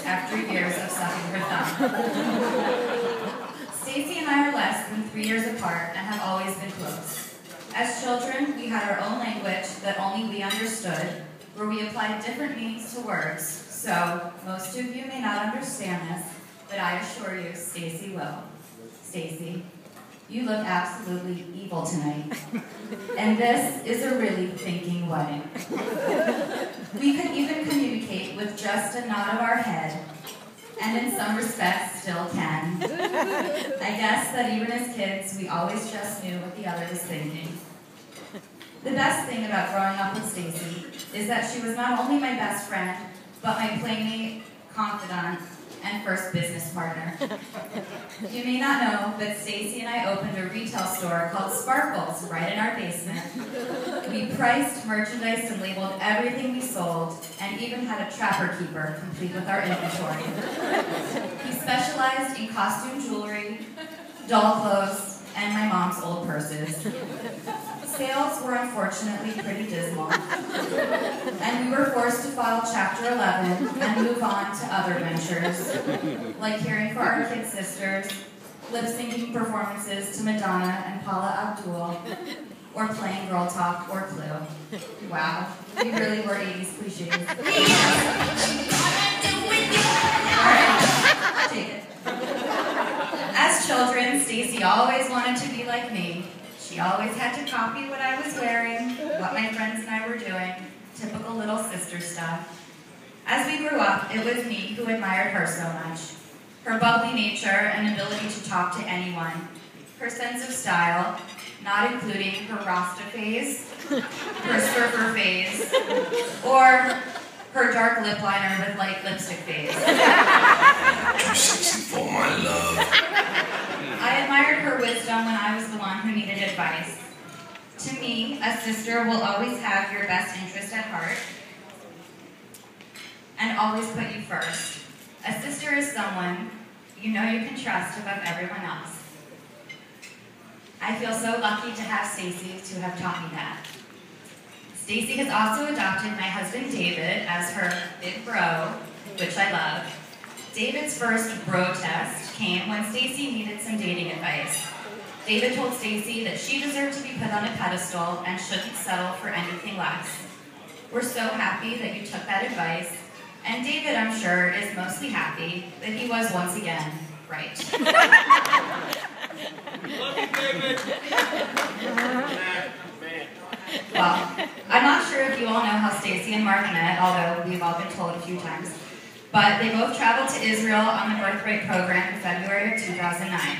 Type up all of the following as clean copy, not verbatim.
after years of sucking her thumb. Stacy and I are less than 3 years apart and have always been close. As children, we had our own language that only we understood, where we applied different meanings to words. So, most of you may not understand this, but I assure you, Stacy will. Stacy, you look absolutely evil tonight. And this is a really thinking wedding. We could even communicate with just a nod of our head, and in some respects still can. I guess that even as kids, we always just knew what the other was thinking. The best thing about growing up with Stacy is that she was not only my best friend, but my playmate, confidant, and first business partner. You may not know, but Stacy and I opened a retail store called Sparkles right in our basement. We priced, merchandised, and labeled everything we sold, and even had a trapper keeper complete with our inventory. We specialized in costume jewelry, doll clothes, and my mom's old purses. Sales were unfortunately pretty dismal, and we were forced to file Chapter 11 and move on to other ventures, like caring for our kid sisters, lip-syncing performances to Madonna and Paula Abdul, or playing Girl Talk or Clue. Wow, we really were 80s cliches. Alright, take it. As children, Stacy always wanted to be like me. She always had to copy what I was wearing, what my friends and I were doing, typical little sister stuff. As we grew up, it was me who admired her so much. Her bubbly nature and ability to talk to anyone, her sense of style, not including her Rasta phase, her surfer phase, or her dark lip liner with light lipstick phase. Too sexy for my love. I admired her wisdom when I was the one who needed advice. To me, a sister will always have your best interest at heart and always put you first. A sister is someone you know you can trust above everyone else. I feel so lucky to have Stacy to have taught me that. Stacy has also adopted my husband David as her big bro, which I love. David's first bro test came when Stacy needed some dating advice. David told Stacy that she deserved to be put on a pedestal and shouldn't settle for anything less. We're so happy that you took that advice, and David, I'm sure, is mostly happy that he was once again right. Love you, David. Well, I'm not sure if you all know how Stacy and Mark met, although we've all been told a few times. But they both traveled to Israel on the Birthright program in February of 2009.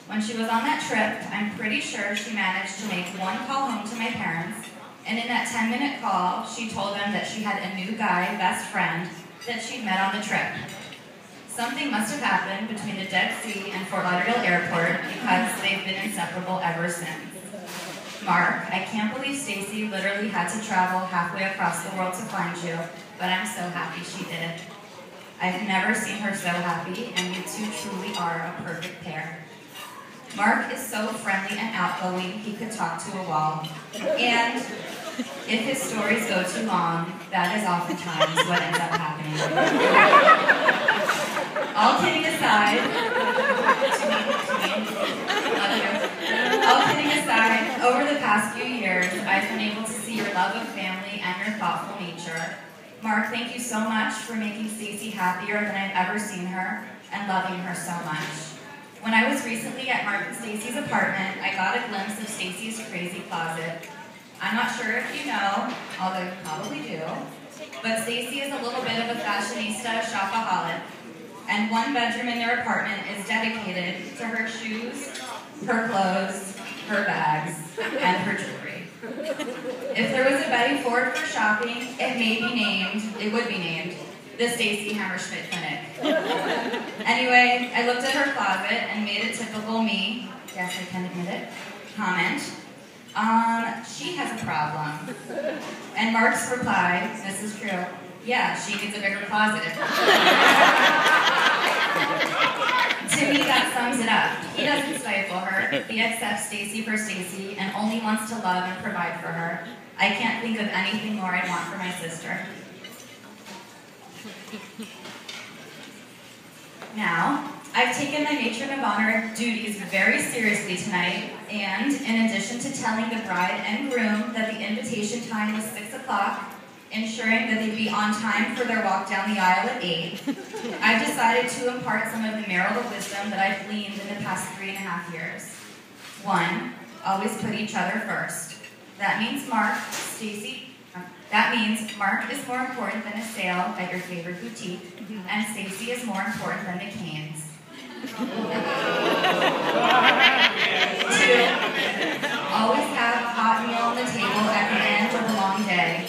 When she was on that trip, I'm pretty sure she managed to make one call home to my parents, and in that 10-minute call, she told them that she had a new guy, best friend, that she'd met on the trip. Something must have happened between the Dead Sea and Fort Lauderdale Airport because they've been inseparable ever since. Mark, I can't believe Stacy literally had to travel halfway across the world to find you, but I'm so happy she did. I've never seen her so happy, and you two truly are a perfect pair. Mark is so friendly and outgoing, he could talk to a wall. And if his stories go too long, that is oftentimes what ends up happening. All kidding aside, all kidding aside, over the past few years, I've been able to see your love of family and your thoughtful nature. Mark, thank you so much for making Stacy happier than I've ever seen her and loving her so much. When I was recently at Mark and Stacy's apartment, I got a glimpse of Stacy's crazy closet. I'm not sure if you know, although you probably do, but Stacy is a little bit of a fashionista shopaholic, and one bedroom in their apartment is dedicated to her shoes, her clothes, her bags, and her jewelry. If there was a Betty Ford for shopping, it would be named the Stacy Hammerschmidt Clinic. Anyway, I looked at her closet and made a typical me, yes I can admit it, comment. She has a problem. And Mark's reply, this is true, yeah, she needs a bigger closet. To me, that sums it up. He doesn't stifle her. He accepts Stacy for Stacy and only wants to love and provide for her. I can't think of anything more I'd want for my sister. Now, I've taken my matron of honor duties very seriously tonight, and in addition to telling the bride and groom that the invitation time was 6 o'clock, ensuring that they'd be on time for their walk down the aisle at 8, I've decided to impart some of the marital wisdom that I've gleaned in the past 3.5 years. 1, always put each other first. That means Mark is more important than a sale at your favorite boutique, and Stacy is more important than the Canes. 2, always have a hot meal on the table at the end of a long day.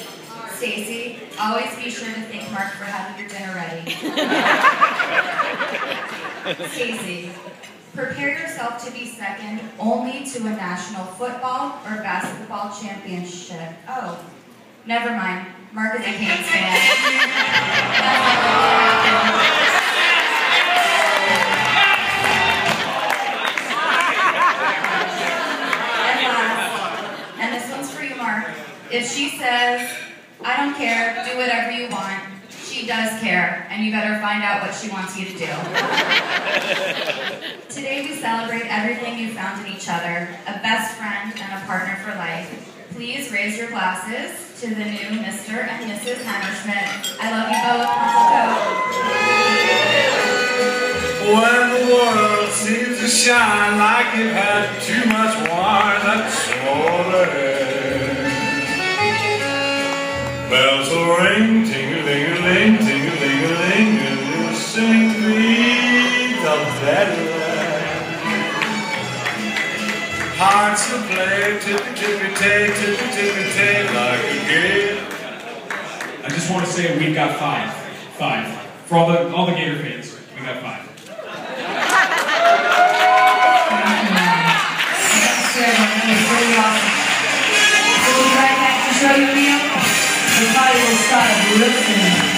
Stacy, always be sure to thank Mark for having your dinner ready. Stacy, prepare yourself to be second only to a national football or basketball championship. Oh, never mind. Mark is a Canes fan. That's not going to happen. And this one's for you, Mark. If she says, I don't care, do whatever you want, she does care, and you better find out what she wants you to do. Today we celebrate everything you found in each other, a best friend and a partner for life. Please raise your glasses to the new Mr. and Mrs. Hammerschmidt. I love you both. When the world seems to shine like it had too much wine, that's all it is. Bells will ring, ting-a-ling-a-ling, ting-a-ling-a-ling, and you'll sing the better. Hearts will play, tippy-tippy-tay, tippy-tippy-tay, like a game. I just want to say we've got 5. 5. For all the Gator fans, we got 5. Pretty awesome. So we'll be right back to show you a meal. The party will start listening.